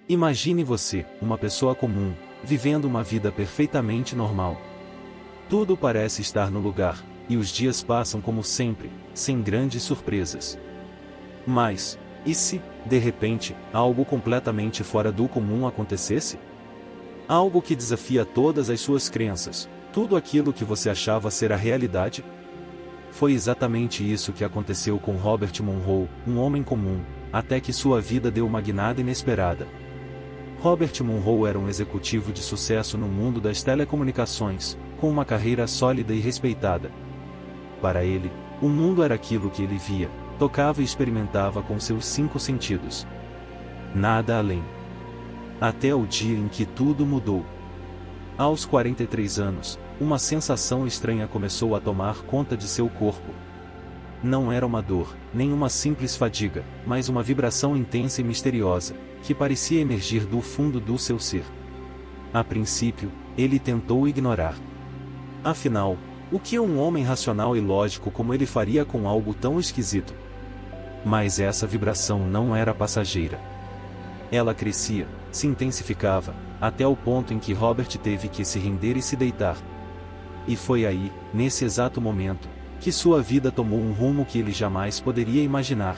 Imagine você, uma pessoa comum, vivendo uma vida perfeitamente normal. Tudo parece estar no lugar, e os dias passam como sempre, sem grandes surpresas. Mas, e se, de repente, algo completamente fora do comum acontecesse? Algo que desafia todas as suas crenças, tudo aquilo que você achava ser a realidade? Foi exatamente isso que aconteceu com Robert Monroe, um homem comum, até que sua vida deu uma guinada inesperada. Robert Monroe era um executivo de sucesso no mundo das telecomunicações, com uma carreira sólida e respeitada. Para ele, o mundo era aquilo que ele via, tocava e experimentava com seus 5 sentidos. Nada além. Até o dia em que tudo mudou. Aos 43 anos, uma sensação estranha começou a tomar conta de seu corpo. Não era uma dor, nem uma simples fadiga, mas uma vibração intensa e misteriosa, que parecia emergir do fundo do seu ser. A princípio, ele tentou ignorar. Afinal, o que um homem racional e lógico como ele faria com algo tão esquisito? Mas essa vibração não era passageira. Ela crescia, se intensificava, até o ponto em que Robert teve que se render e se deitar. E foi aí, nesse exato momento, que sua vida tomou um rumo que ele jamais poderia imaginar.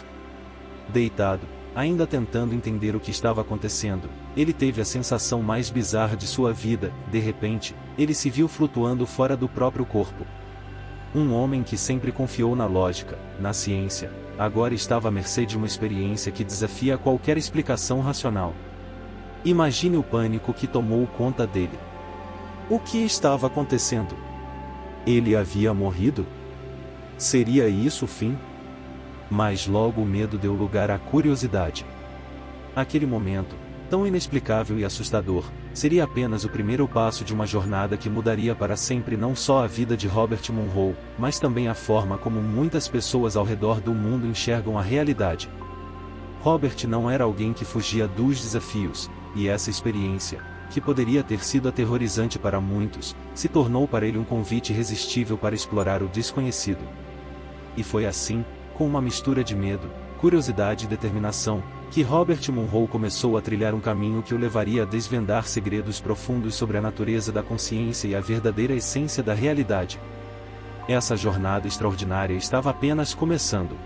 Deitado, ainda tentando entender o que estava acontecendo, ele teve a sensação mais bizarra de sua vida. De repente, ele se viu flutuando fora do próprio corpo. Um homem que sempre confiou na lógica, na ciência, agora estava à mercê de uma experiência que desafia qualquer explicação racional. Imagine o pânico que tomou conta dele. O que estava acontecendo? Ele havia morrido? Seria isso o fim? Mas logo o medo deu lugar à curiosidade. Aquele momento, tão inexplicável e assustador, seria apenas o primeiro passo de uma jornada que mudaria para sempre não só a vida de Robert Monroe, mas também a forma como muitas pessoas ao redor do mundo enxergam a realidade. Robert não era alguém que fugia dos desafios, e essa experiência, que poderia ter sido aterrorizante para muitos, se tornou para ele um convite irresistível para explorar o desconhecido. E foi assim, com uma mistura de medo, curiosidade e determinação, que Robert Monroe começou a trilhar um caminho que o levaria a desvendar segredos profundos sobre a natureza da consciência e a verdadeira essência da realidade. Essa jornada extraordinária estava apenas começando.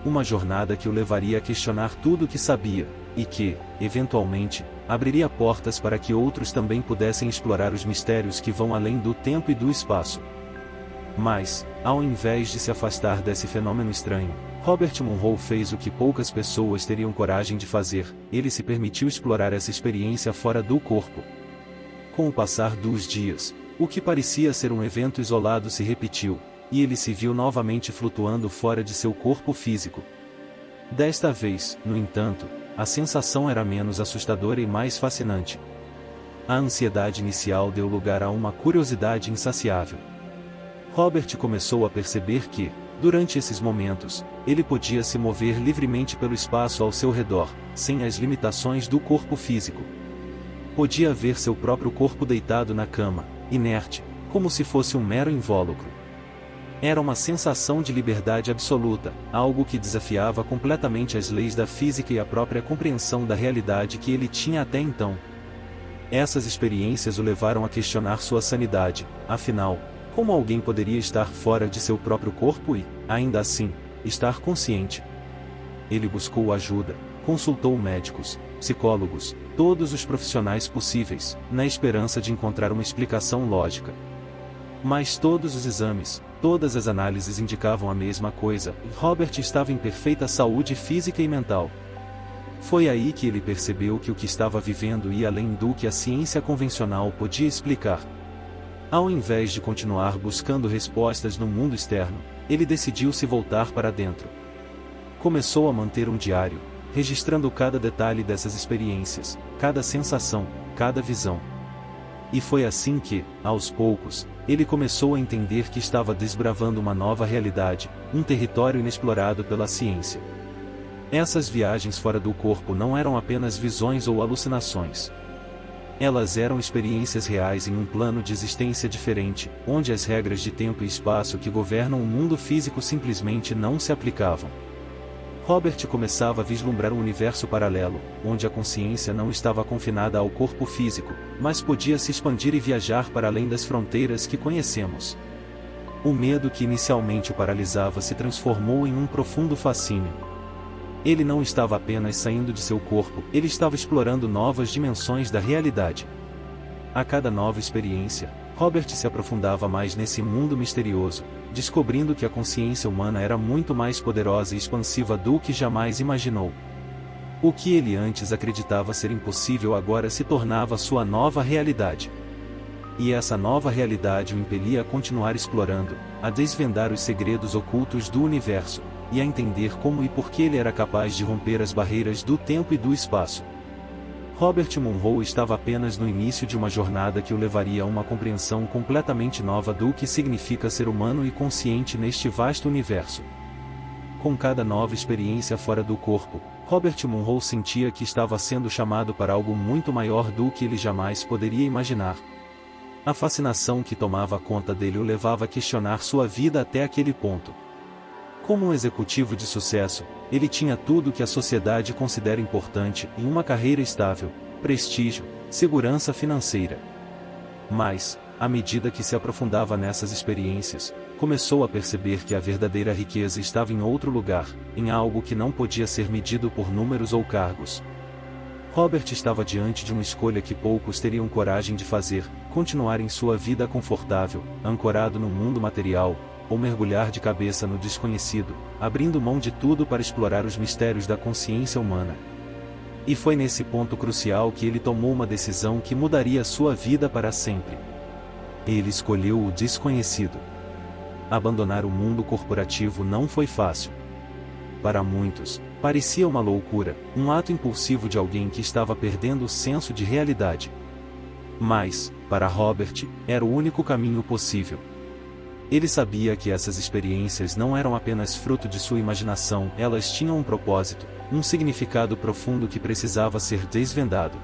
Uma jornada que o levaria a questionar tudo o que sabia, e que, eventualmente, abriria portas para que outros também pudessem explorar os mistérios que vão além do tempo e do espaço. Mas, ao invés de se afastar desse fenômeno estranho, Robert Monroe fez o que poucas pessoas teriam coragem de fazer: ele se permitiu explorar essa experiência fora do corpo. Com o passar dos dias, o que parecia ser um evento isolado se repetiu, e ele se viu novamente flutuando fora de seu corpo físico. Desta vez, no entanto, a sensação era menos assustadora e mais fascinante. A ansiedade inicial deu lugar a uma curiosidade insaciável. Robert começou a perceber que, durante esses momentos, ele podia se mover livremente pelo espaço ao seu redor, sem as limitações do corpo físico. Podia ver seu próprio corpo deitado na cama, inerte, como se fosse um mero invólucro. Era uma sensação de liberdade absoluta, algo que desafiava completamente as leis da física e a própria compreensão da realidade que ele tinha até então. Essas experiências o levaram a questionar sua sanidade. Afinal, como alguém poderia estar fora de seu próprio corpo e, ainda assim, estar consciente? Ele buscou ajuda, consultou médicos, psicólogos, todos os profissionais possíveis, na esperança de encontrar uma explicação lógica. Mas todos os exames, todas as análises indicavam a mesma coisa: Robert estava em perfeita saúde física e mental. Foi aí que ele percebeu que o que estava vivendo ia além do que a ciência convencional podia explicar. Ao invés de continuar buscando respostas no mundo externo, ele decidiu se voltar para dentro. Começou a manter um diário, registrando cada detalhe dessas experiências, cada sensação, cada visão. E foi assim que, aos poucos, ele começou a entender que estava desbravando uma nova realidade, um território inexplorado pela ciência. Essas viagens fora do corpo não eram apenas visões ou alucinações. Elas eram experiências reais em um plano de existência diferente, onde as regras de tempo e espaço que governam o mundo físico simplesmente não se aplicavam. Robert começava a vislumbrar um universo paralelo, onde a consciência não estava confinada ao corpo físico, mas podia se expandir e viajar para além das fronteiras que conhecemos. O medo que inicialmente o paralisava se transformou em um profundo fascínio. Ele não estava apenas saindo de seu corpo, ele estava explorando novas dimensões da realidade. A cada nova experiência, Robert se aprofundava mais nesse mundo misterioso, descobrindo que a consciência humana era muito mais poderosa e expansiva do que jamais imaginou. O que ele antes acreditava ser impossível agora se tornava sua nova realidade. E essa nova realidade o impelia a continuar explorando, a desvendar os segredos ocultos do universo, e a entender como e por que ele era capaz de romper as barreiras do tempo e do espaço. Robert Monroe estava apenas no início de uma jornada que o levaria a uma compreensão completamente nova do que significa ser humano e consciente neste vasto universo. Com cada nova experiência fora do corpo, Robert Monroe sentia que estava sendo chamado para algo muito maior do que ele jamais poderia imaginar. A fascinação que tomava conta dele o levava a questionar sua vida até aquele ponto. Como um executivo de sucesso, ele tinha tudo que a sociedade considera importante em uma carreira estável, prestígio, segurança financeira. Mas, à medida que se aprofundava nessas experiências, começou a perceber que a verdadeira riqueza estava em outro lugar, em algo que não podia ser medido por números ou cargos. Robert estava diante de uma escolha que poucos teriam coragem de fazer: continuar em sua vida confortável, ancorado no mundo material, ou mergulhar de cabeça no desconhecido, abrindo mão de tudo para explorar os mistérios da consciência humana. E foi nesse ponto crucial que ele tomou uma decisão que mudaria sua vida para sempre. Ele escolheu o desconhecido. Abandonar o mundo corporativo não foi fácil. Para muitos, parecia uma loucura, um ato impulsivo de alguém que estava perdendo o senso de realidade. Mas, para Robert, era o único caminho possível. Ele sabia que essas experiências não eram apenas fruto de sua imaginação, elas tinham um propósito, um significado profundo que precisava ser desvendado.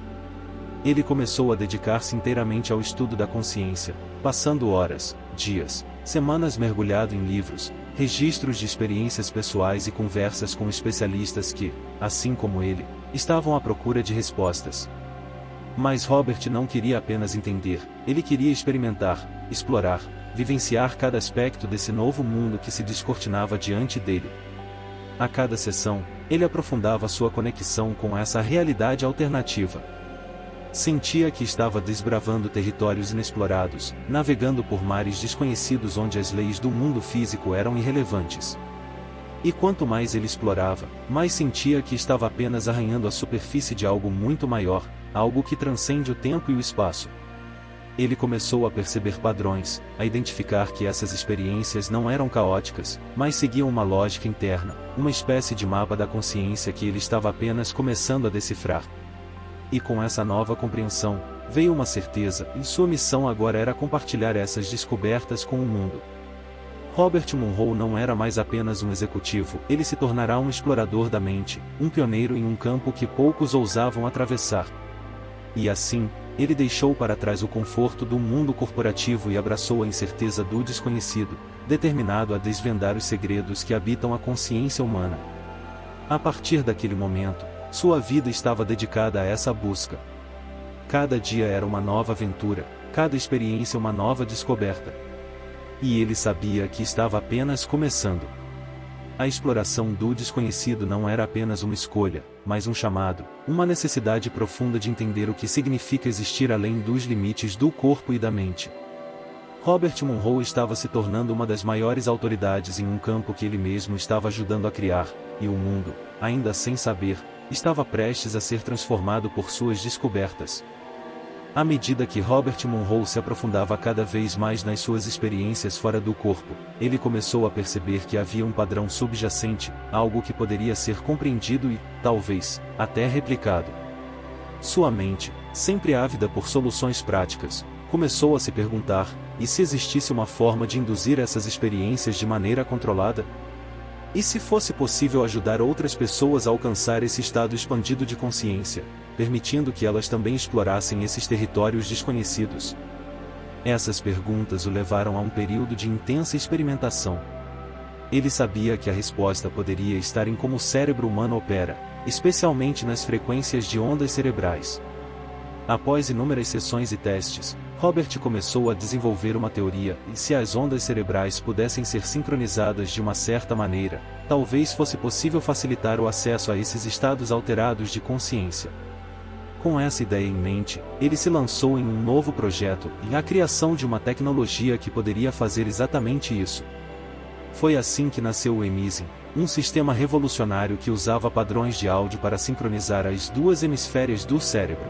Ele começou a dedicar-se inteiramente ao estudo da consciência, passando horas, dias, semanas mergulhado em livros, registros de experiências pessoais e conversas com especialistas que, assim como ele, estavam à procura de respostas. Mas Robert não queria apenas entender, ele queria experimentar, explorar, vivenciar cada aspecto desse novo mundo que se descortinava diante dele. A cada sessão, ele aprofundava sua conexão com essa realidade alternativa. Sentia que estava desbravando territórios inexplorados, navegando por mares desconhecidos onde as leis do mundo físico eram irrelevantes. E quanto mais ele explorava, mais sentia que estava apenas arranhando a superfície de algo muito maior, algo que transcende o tempo e o espaço. Ele começou a perceber padrões, a identificar que essas experiências não eram caóticas, mas seguiam uma lógica interna, uma espécie de mapa da consciência que ele estava apenas começando a decifrar. E com essa nova compreensão, veio uma certeza, e sua missão agora era compartilhar essas descobertas com o mundo. Robert Monroe não era mais apenas um executivo, ele se tornará um explorador da mente, um pioneiro em um campo que poucos ousavam atravessar. E assim, ele deixou para trás o conforto do mundo corporativo e abraçou a incerteza do desconhecido, determinado a desvendar os segredos que habitam a consciência humana. A partir daquele momento, sua vida estava dedicada a essa busca. Cada dia era uma nova aventura, cada experiência uma nova descoberta. E ele sabia que estava apenas começando. A exploração do desconhecido não era apenas uma escolha, mas um chamado, uma necessidade profunda de entender o que significa existir além dos limites do corpo e da mente. Robert Monroe estava se tornando uma das maiores autoridades em um campo que ele mesmo estava ajudando a criar, e o mundo, ainda sem saber, estava prestes a ser transformado por suas descobertas. À medida que Robert Monroe se aprofundava cada vez mais nas suas experiências fora do corpo, ele começou a perceber que havia um padrão subjacente, algo que poderia ser compreendido e, talvez, até replicado. Sua mente, sempre ávida por soluções práticas, começou a se perguntar: e se existisse uma forma de induzir essas experiências de maneira controlada? E se fosse possível ajudar outras pessoas a alcançar esse estado expandido de consciência, permitindo que elas também explorassem esses territórios desconhecidos? Essas perguntas o levaram a um período de intensa experimentação. Ele sabia que a resposta poderia estar em como o cérebro humano opera, especialmente nas frequências de ondas cerebrais. Após inúmeras sessões e testes, Robert começou a desenvolver uma teoria, e se as ondas cerebrais pudessem ser sincronizadas de uma certa maneira, talvez fosse possível facilitar o acesso a esses estados alterados de consciência. Com essa ideia em mente, ele se lançou em um novo projeto, e a criação de uma tecnologia que poderia fazer exatamente isso. Foi assim que nasceu o Emizing, um sistema revolucionário que usava padrões de áudio para sincronizar as duas hemisférias do cérebro.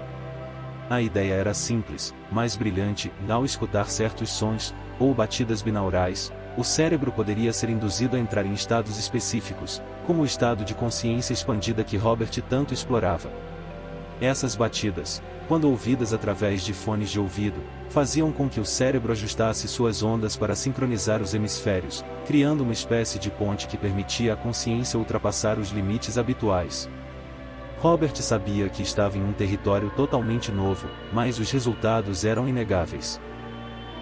A ideia era simples, mas brilhante, e ao escutar certos sons, ou batidas binaurais, o cérebro poderia ser induzido a entrar em estados específicos, como o estado de consciência expandida que Robert tanto explorava. Essas batidas, quando ouvidas através de fones de ouvido, faziam com que o cérebro ajustasse suas ondas para sincronizar os hemisférios, criando uma espécie de ponte que permitia à consciência ultrapassar os limites habituais. Robert sabia que estava em um território totalmente novo, mas os resultados eram inegáveis.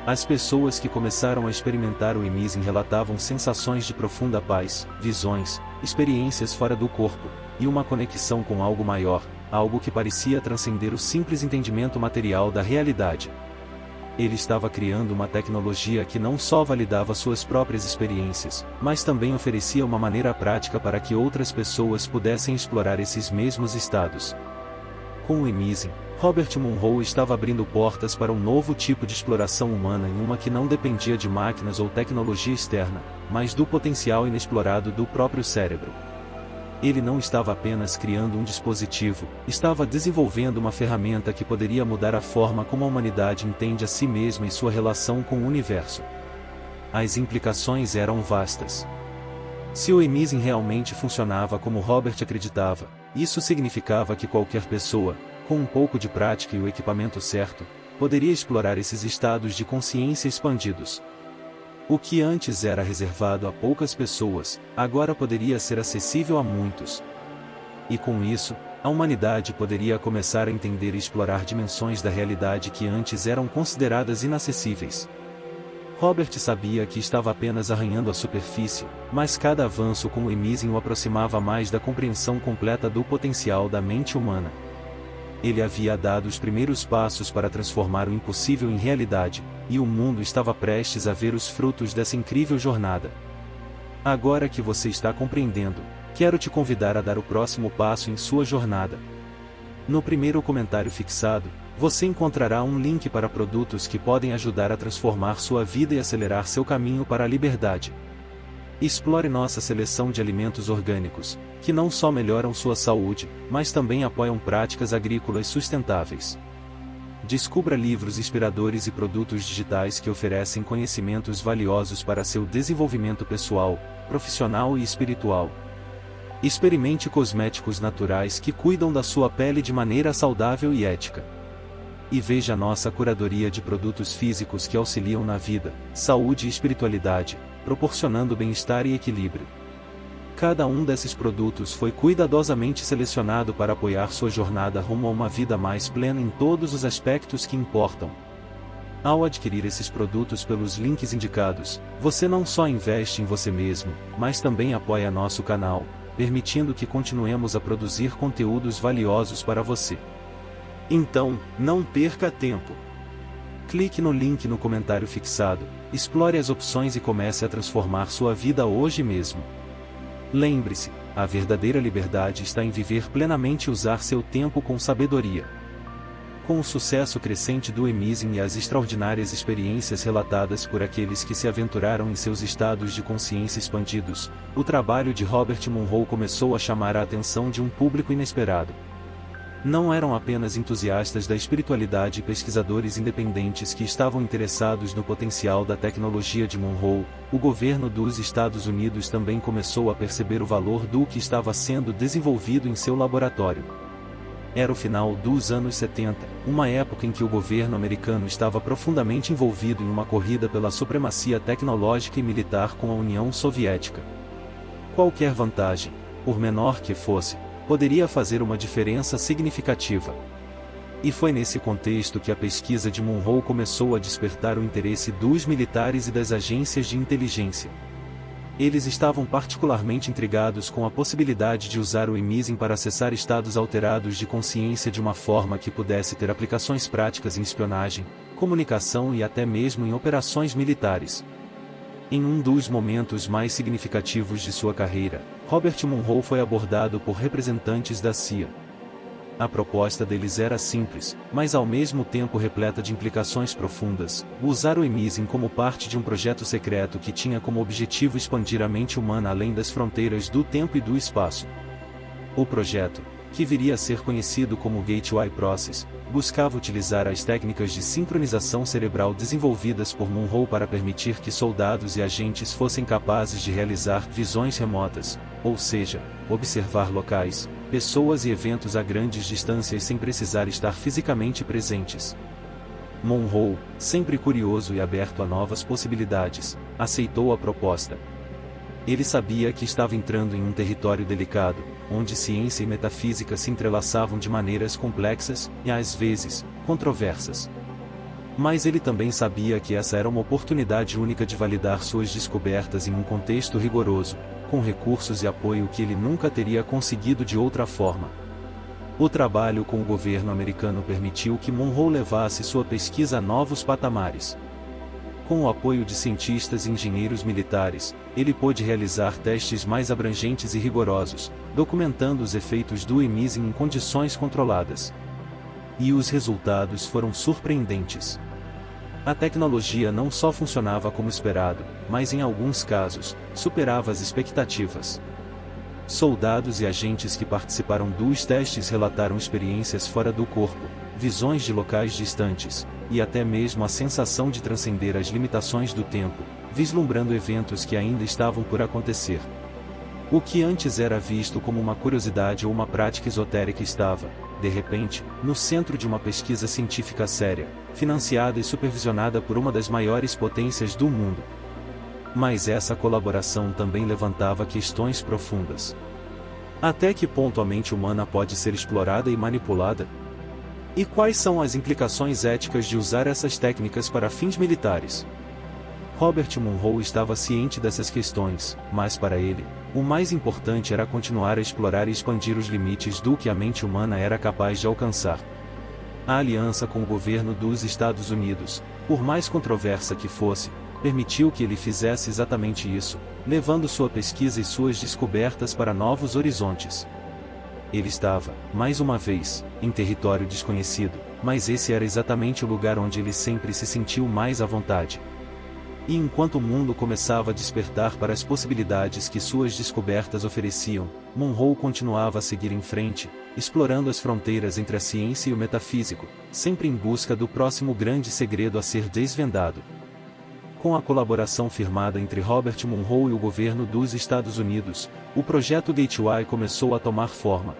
As pessoas que começaram a experimentar o Emizing relatavam sensações de profunda paz, visões, experiências fora do corpo, e uma conexão com algo maior, algo que parecia transcender o simples entendimento material da realidade. Ele estava criando uma tecnologia que não só validava suas próprias experiências, mas também oferecia uma maneira prática para que outras pessoas pudessem explorar esses mesmos estados. Com o Emizing, Robert Monroe estava abrindo portas para um novo tipo de exploração humana em uma que não dependia de máquinas ou tecnologia externa, mas do potencial inexplorado do próprio cérebro. Ele não estava apenas criando um dispositivo, estava desenvolvendo uma ferramenta que poderia mudar a forma como a humanidade entende a si mesma e sua relação com o universo. As implicações eram vastas. Se o Emizing realmente funcionava como Robert acreditava, isso significava que qualquer pessoa, com um pouco de prática e o equipamento certo, poderia explorar esses estados de consciência expandidos. O que antes era reservado a poucas pessoas, agora poderia ser acessível a muitos. E com isso, a humanidade poderia começar a entender e explorar dimensões da realidade que antes eram consideradas inacessíveis. Robert sabia que estava apenas arranhando a superfície, mas cada avanço com o Emizing o aproximava mais da compreensão completa do potencial da mente humana. Ele havia dado os primeiros passos para transformar o impossível em realidade, e o mundo estava prestes a ver os frutos dessa incrível jornada. Agora que você está compreendendo, quero te convidar a dar o próximo passo em sua jornada. No primeiro comentário fixado, você encontrará um link para produtos que podem ajudar a transformar sua vida e acelerar seu caminho para a liberdade. Explore nossa seleção de alimentos orgânicos, que não só melhoram sua saúde, mas também apoiam práticas agrícolas sustentáveis. Descubra livros inspiradores e produtos digitais que oferecem conhecimentos valiosos para seu desenvolvimento pessoal, profissional e espiritual. Experimente cosméticos naturais que cuidam da sua pele de maneira saudável e ética. E veja nossa curadoria de produtos físicos que auxiliam na vida, saúde e espiritualidade, proporcionando bem-estar e equilíbrio. Cada um desses produtos foi cuidadosamente selecionado para apoiar sua jornada rumo a uma vida mais plena em todos os aspectos que importam. Ao adquirir esses produtos pelos links indicados, você não só investe em você mesmo, mas também apoia nosso canal, permitindo que continuemos a produzir conteúdos valiosos para você. Então, não perca tempo. Clique no link no comentário fixado, explore as opções e comece a transformar sua vida hoje mesmo. Lembre-se, a verdadeira liberdade está em viver plenamente e usar seu tempo com sabedoria. Com o sucesso crescente do Emizing e as extraordinárias experiências relatadas por aqueles que se aventuraram em seus estados de consciência expandidos, o trabalho de Robert Monroe começou a chamar a atenção de um público inesperado. Não eram apenas entusiastas da espiritualidade e pesquisadores independentes que estavam interessados no potencial da tecnologia de Monroe, o governo dos Estados Unidos também começou a perceber o valor do que estava sendo desenvolvido em seu laboratório. Era o final dos anos 70, uma época em que o governo americano estava profundamente envolvido em uma corrida pela supremacia tecnológica e militar com a União Soviética. Qualquer vantagem, por menor que fosse, poderia fazer uma diferença significativa. E foi nesse contexto que a pesquisa de Monroe começou a despertar o interesse dos militares e das agências de inteligência. Eles estavam particularmente intrigados com a possibilidade de usar o imaging para acessar estados alterados de consciência de uma forma que pudesse ter aplicações práticas em espionagem, comunicação e até mesmo em operações militares. Em um dos momentos mais significativos de sua carreira, Robert Munroe foi abordado por representantes da CIA. A proposta deles era simples, mas ao mesmo tempo repleta de implicações profundas: usar o imaging como parte de um projeto secreto que tinha como objetivo expandir a mente humana além das fronteiras do tempo e do espaço. O projeto, que viria a ser conhecido como Gateway Process, buscava utilizar as técnicas de sincronização cerebral desenvolvidas por Munroe para permitir que soldados e agentes fossem capazes de realizar visões remotas, ou seja, observar locais, pessoas e eventos a grandes distâncias sem precisar estar fisicamente presentes. Munroe, sempre curioso e aberto a novas possibilidades, aceitou a proposta. Ele sabia que estava entrando em um território delicado, onde ciência e metafísica se entrelaçavam de maneiras complexas e, às vezes, controversas. Mas ele também sabia que essa era uma oportunidade única de validar suas descobertas em um contexto rigoroso, com recursos e apoio que ele nunca teria conseguido de outra forma. O trabalho com o governo americano permitiu que Munroe levasse sua pesquisa a novos patamares. Com o apoio de cientistas e engenheiros militares, ele pôde realizar testes mais abrangentes e rigorosos, documentando os efeitos do imaging em condições controladas. E os resultados foram surpreendentes. A tecnologia não só funcionava como esperado, mas em alguns casos, superava as expectativas. Soldados e agentes que participaram dos testes relataram experiências fora do corpo, visões de locais distantes, e até mesmo a sensação de transcender as limitações do tempo, vislumbrando eventos que ainda estavam por acontecer. O que antes era visto como uma curiosidade ou uma prática esotérica estava, de repente, no centro de uma pesquisa científica séria, financiada e supervisionada por uma das maiores potências do mundo. Mas essa colaboração também levantava questões profundas. Até que ponto a mente humana pode ser explorada e manipulada? E quais são as implicações éticas de usar essas técnicas para fins militares? Robert Munroe estava ciente dessas questões, mas para ele, o mais importante era continuar a explorar e expandir os limites do que a mente humana era capaz de alcançar. A aliança com o governo dos Estados Unidos, por mais controversa que fosse, permitiu que ele fizesse exatamente isso, levando sua pesquisa e suas descobertas para novos horizontes. Ele estava, mais uma vez, em território desconhecido, mas esse era exatamente o lugar onde ele sempre se sentiu mais à vontade. E enquanto o mundo começava a despertar para as possibilidades que suas descobertas ofereciam, Munroe continuava a seguir em frente, explorando as fronteiras entre a ciência e o metafísico, sempre em busca do próximo grande segredo a ser desvendado. Com a colaboração firmada entre Robert Munroe e o governo dos Estados Unidos, o projeto Gateway começou a tomar forma.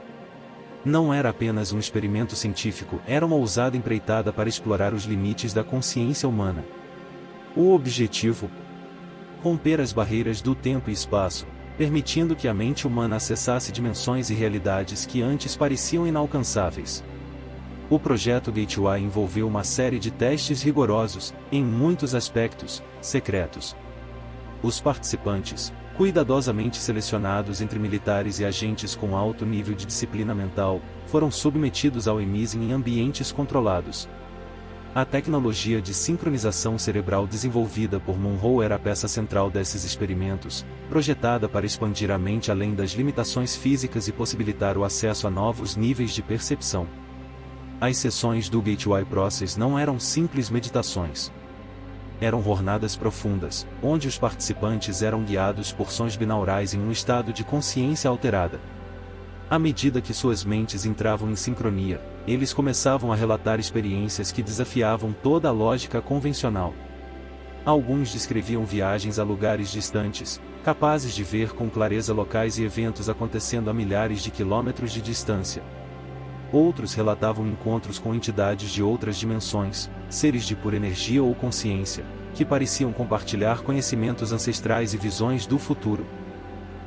Não era apenas um experimento científico, era uma ousada empreitada para explorar os limites da consciência humana. O objetivo? Romper as barreiras do tempo e espaço, permitindo que a mente humana acessasse dimensões e realidades que antes pareciam inalcançáveis. O projeto Gateway envolveu uma série de testes rigorosos, em muitos aspectos, secretos. Os participantes, cuidadosamente selecionados entre militares e agentes com alto nível de disciplina mental, foram submetidos ao imaging em ambientes controlados. A tecnologia de sincronização cerebral desenvolvida por Munroe era a peça central desses experimentos, projetada para expandir a mente além das limitações físicas e possibilitar o acesso a novos níveis de percepção. As sessões do Gateway Process não eram simples meditações. Eram jornadas profundas, onde os participantes eram guiados por sons binaurais em um estado de consciência alterada. À medida que suas mentes entravam em sincronia, eles começavam a relatar experiências que desafiavam toda a lógica convencional. Alguns descreviam viagens a lugares distantes, capazes de ver com clareza locais e eventos acontecendo a milhares de quilômetros de distância. Outros relatavam encontros com entidades de outras dimensões, seres de pura energia ou consciência, que pareciam compartilhar conhecimentos ancestrais e visões do futuro.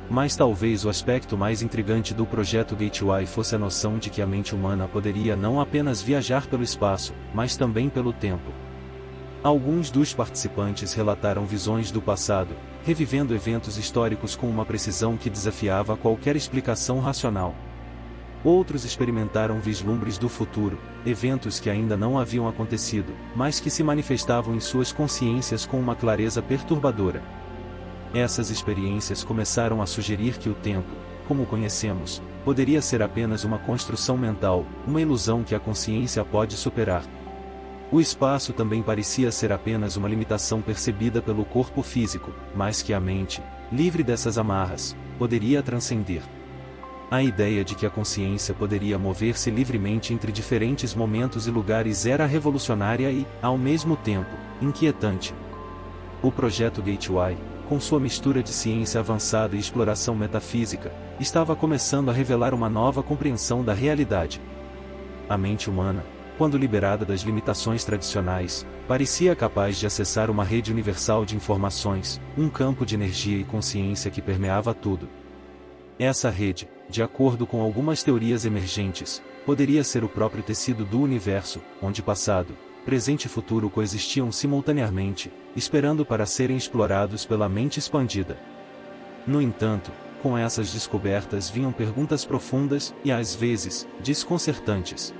Mas talvez o aspecto mais intrigante do projeto Gateway fosse a noção de que a mente humana poderia não apenas viajar pelo espaço, mas também pelo tempo. Alguns dos participantes relataram visões do passado, revivendo eventos históricos com uma precisão que desafiava qualquer explicação racional. Outros experimentaram vislumbres do futuro, eventos que ainda não haviam acontecido, mas que se manifestavam em suas consciências com uma clareza perturbadora. Essas experiências começaram a sugerir que o tempo, como o conhecemos, poderia ser apenas uma construção mental, uma ilusão que a consciência pode superar. O espaço também parecia ser apenas uma limitação percebida pelo corpo físico, mas que a mente, livre dessas amarras, poderia transcender. A ideia de que a consciência poderia mover-se livremente entre diferentes momentos e lugares era revolucionária e, ao mesmo tempo, inquietante. O projeto Gateway, com sua mistura de ciência avançada e exploração metafísica, estava começando a revelar uma nova compreensão da realidade. A mente humana, quando liberada das limitações tradicionais, parecia capaz de acessar uma rede universal de informações, um campo de energia e consciência que permeava tudo. Essa rede, de acordo com algumas teorias emergentes, poderia ser o próprio tecido do universo, onde passado, presente e futuro coexistiam simultaneamente, esperando para serem explorados pela mente expandida. No entanto, com essas descobertas vinham perguntas profundas e, às vezes, desconcertantes.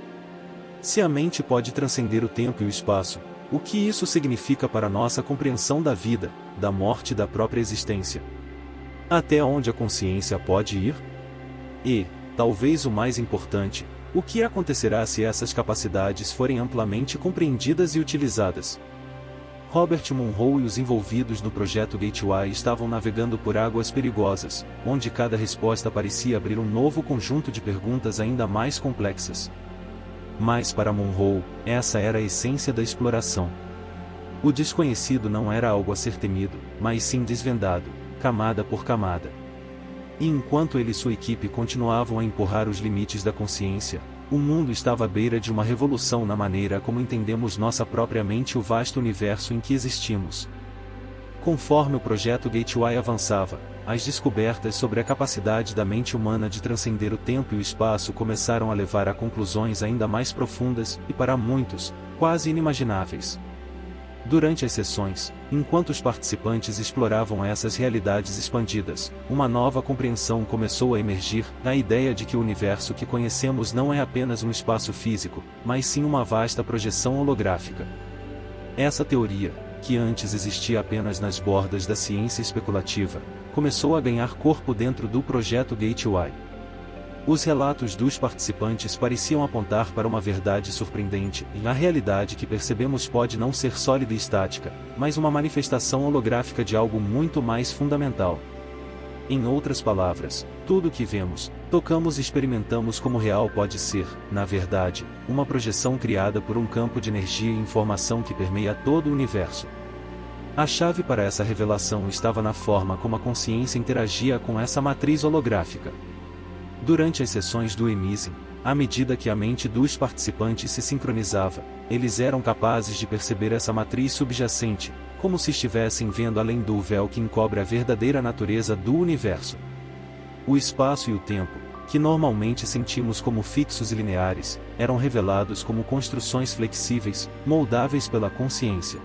Se a mente pode transcender o tempo e o espaço, o que isso significa para nossa compreensão da vida, da morte e da própria existência? Até onde a consciência pode ir? E, talvez o mais importante, o que acontecerá se essas capacidades forem amplamente compreendidas e utilizadas? Robert Monroe e os envolvidos no projeto Gateway estavam navegando por águas perigosas, onde cada resposta parecia abrir um novo conjunto de perguntas ainda mais complexas. Mas para Monroe, essa era a essência da exploração. O desconhecido não era algo a ser temido, mas sim desvendado, camada por camada. E enquanto ele e sua equipe continuavam a empurrar os limites da consciência, o mundo estava à beira de uma revolução na maneira como entendemos nossa própria mente e o vasto universo em que existimos. Conforme o projeto Gateway avançava, as descobertas sobre a capacidade da mente humana de transcender o tempo e o espaço começaram a levar a conclusões ainda mais profundas e, para muitos, quase inimagináveis. Durante as sessões, enquanto os participantes exploravam essas realidades expandidas, uma nova compreensão começou a emergir, a ideia de que o universo que conhecemos não é apenas um espaço físico, mas sim uma vasta projeção holográfica. Essa teoria, que antes existia apenas nas bordas da ciência especulativa, começou a ganhar corpo dentro do projeto Gateway. Os relatos dos participantes pareciam apontar para uma verdade surpreendente, e a realidade que percebemos pode não ser sólida e estática, mas uma manifestação holográfica de algo muito mais fundamental. Em outras palavras, tudo o que vemos, tocamos e experimentamos como real pode ser, na verdade, uma projeção criada por um campo de energia e informação que permeia todo o universo. A chave para essa revelação estava na forma como a consciência interagia com essa matriz holográfica. Durante as sessões do Emising, à medida que a mente dos participantes se sincronizava, eles eram capazes de perceber essa matriz subjacente, como se estivessem vendo além do véu que encobre a verdadeira natureza do universo. O espaço e o tempo, que normalmente sentimos como fixos e lineares, eram revelados como construções flexíveis, moldáveis pela consciência.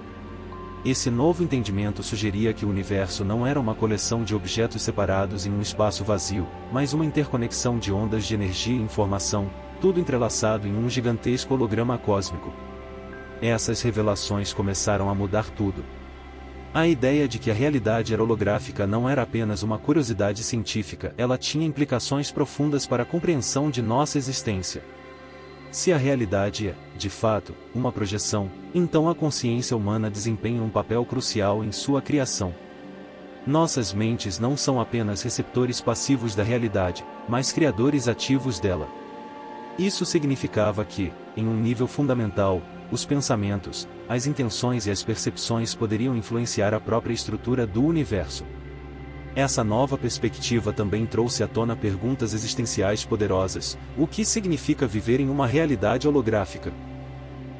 Esse novo entendimento sugeria que o universo não era uma coleção de objetos separados em um espaço vazio, mas uma interconexão de ondas de energia e informação, tudo entrelaçado em um gigantesco holograma cósmico. Essas revelações começaram a mudar tudo. A ideia de que a realidade era holográfica não era apenas uma curiosidade científica, ela tinha implicações profundas para a compreensão de nossa existência. Se a realidade é, de fato, uma projeção, então a consciência humana desempenha um papel crucial em sua criação. Nossas mentes não são apenas receptores passivos da realidade, mas criadores ativos dela. Isso significava que, em um nível fundamental, os pensamentos, as intenções e as percepções poderiam influenciar a própria estrutura do universo. Essa nova perspectiva também trouxe à tona perguntas existenciais poderosas: o que significa viver em uma realidade holográfica?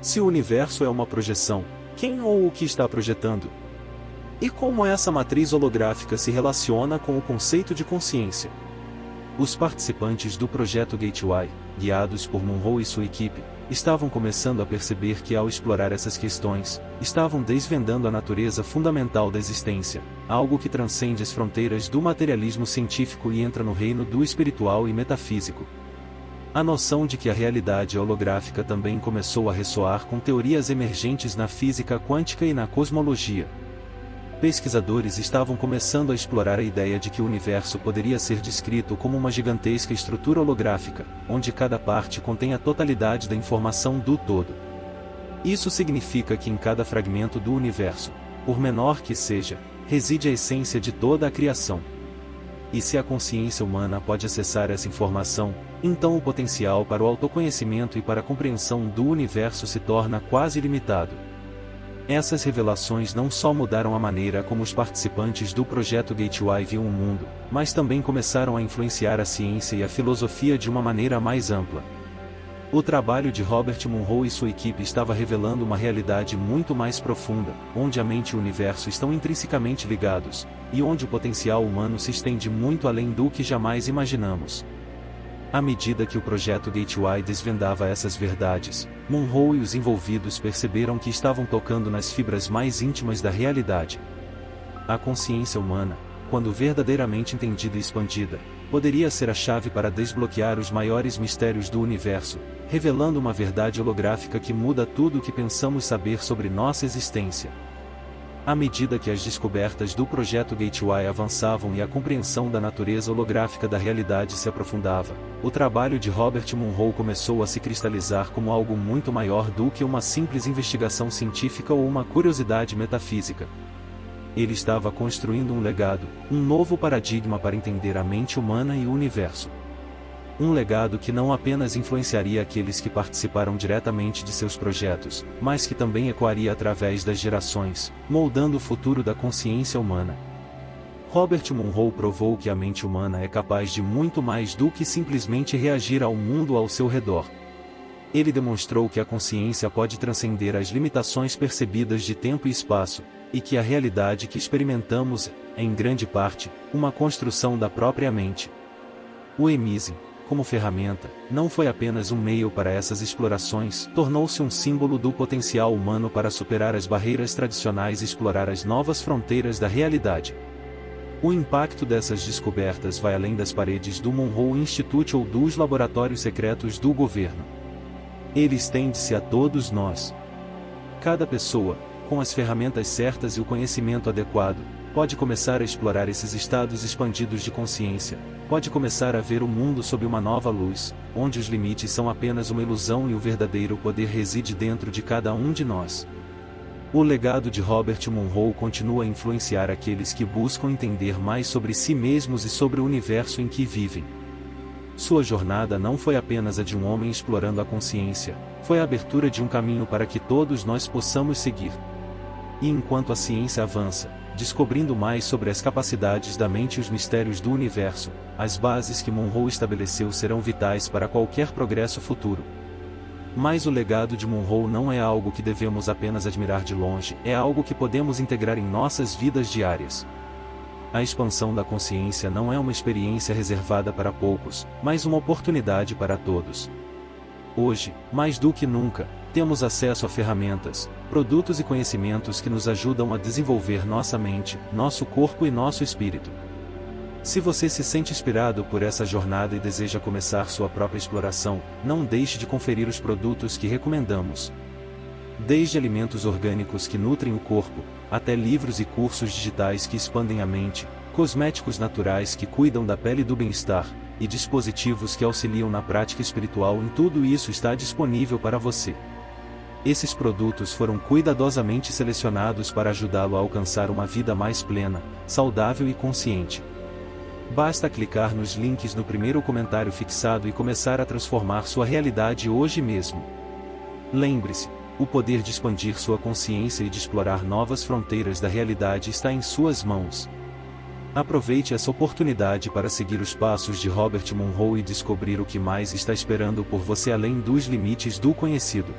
Se o universo é uma projeção, quem ou o que está projetando? E como essa matriz holográfica se relaciona com o conceito de consciência? Os participantes do projeto Gateway, guiados por Munro e sua equipe, estavam começando a perceber que ao explorar essas questões, estavam desvendando a natureza fundamental da existência, algo que transcende as fronteiras do materialismo científico e entra no reino do espiritual e metafísico. A noção de que a realidade holográfica também começou a ressoar com teorias emergentes na física quântica e na cosmologia. Pesquisadores estavam começando a explorar a ideia de que o universo poderia ser descrito como uma gigantesca estrutura holográfica, onde cada parte contém a totalidade da informação do todo. Isso significa que em cada fragmento do universo, por menor que seja, reside a essência de toda a criação. E se a consciência humana pode acessar essa informação, então o potencial para o autoconhecimento e para a compreensão do universo se torna quase ilimitado. Essas revelações não só mudaram a maneira como os participantes do projeto Gateway viam o mundo, mas também começaram a influenciar a ciência e a filosofia de uma maneira mais ampla. O trabalho de Robert Munro e sua equipe estava revelando uma realidade muito mais profunda, onde a mente e o universo estão intrinsecamente ligados, e onde o potencial humano se estende muito além do que jamais imaginamos. À medida que o projeto Gateway desvendava essas verdades, Munro e os envolvidos perceberam que estavam tocando nas fibras mais íntimas da realidade. A consciência humana, quando verdadeiramente entendida e expandida, poderia ser a chave para desbloquear os maiores mistérios do universo, revelando uma verdade holográfica que muda tudo o que pensamos saber sobre nossa existência. À medida que as descobertas do projeto Gateway avançavam e a compreensão da natureza holográfica da realidade se aprofundava, o trabalho de Robert Munro começou a se cristalizar como algo muito maior do que uma simples investigação científica ou uma curiosidade metafísica. Ele estava construindo um legado, um novo paradigma para entender a mente humana e o universo. Um legado que não apenas influenciaria aqueles que participaram diretamente de seus projetos, mas que também ecoaria através das gerações, moldando o futuro da consciência humana. Robert Munro provou que a mente humana é capaz de muito mais do que simplesmente reagir ao mundo ao seu redor. Ele demonstrou que a consciência pode transcender as limitações percebidas de tempo e espaço, e que a realidade que experimentamos é, em grande parte, uma construção da própria mente. O Emizing, como ferramenta, não foi apenas um meio para essas explorações, tornou-se um símbolo do potencial humano para superar as barreiras tradicionais e explorar as novas fronteiras da realidade. O impacto dessas descobertas vai além das paredes do Munro Institute ou dos laboratórios secretos do governo. Ele estende-se a todos nós. Cada pessoa, com as ferramentas certas e o conhecimento adequado, pode começar a explorar esses estados expandidos de consciência, pode começar a ver o mundo sob uma nova luz, onde os limites são apenas uma ilusão e o verdadeiro poder reside dentro de cada um de nós. O legado de Robert Munro continua a influenciar aqueles que buscam entender mais sobre si mesmos e sobre o universo em que vivem. Sua jornada não foi apenas a de um homem explorando a consciência, foi a abertura de um caminho para que todos nós possamos seguir. E enquanto a ciência avança, descobrindo mais sobre as capacidades da mente e os mistérios do universo, as bases que Munro estabeleceu serão vitais para qualquer progresso futuro. Mas o legado de Munro não é algo que devemos apenas admirar de longe, é algo que podemos integrar em nossas vidas diárias. A expansão da consciência não é uma experiência reservada para poucos, mas uma oportunidade para todos. Hoje, mais do que nunca, temos acesso a ferramentas, produtos e conhecimentos que nos ajudam a desenvolver nossa mente, nosso corpo e nosso espírito. Se você se sente inspirado por essa jornada e deseja começar sua própria exploração, não deixe de conferir os produtos que recomendamos. Desde alimentos orgânicos que nutrem o corpo, até livros e cursos digitais que expandem a mente, cosméticos naturais que cuidam da pele e do bem-estar, e dispositivos que auxiliam na prática espiritual, em tudo isso está disponível para você. Esses produtos foram cuidadosamente selecionados para ajudá-lo a alcançar uma vida mais plena, saudável e consciente. Basta clicar nos links no primeiro comentário fixado e começar a transformar sua realidade hoje mesmo. Lembre-se, o poder de expandir sua consciência e de explorar novas fronteiras da realidade está em suas mãos. Aproveite essa oportunidade para seguir os passos de Robert Munro e descobrir o que mais está esperando por você além dos limites do conhecido.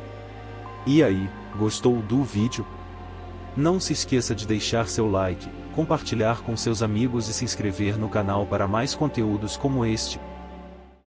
E aí, gostou do vídeo? Não se esqueça de deixar seu like, compartilhar com seus amigos e se inscrever no canal para mais conteúdos como este.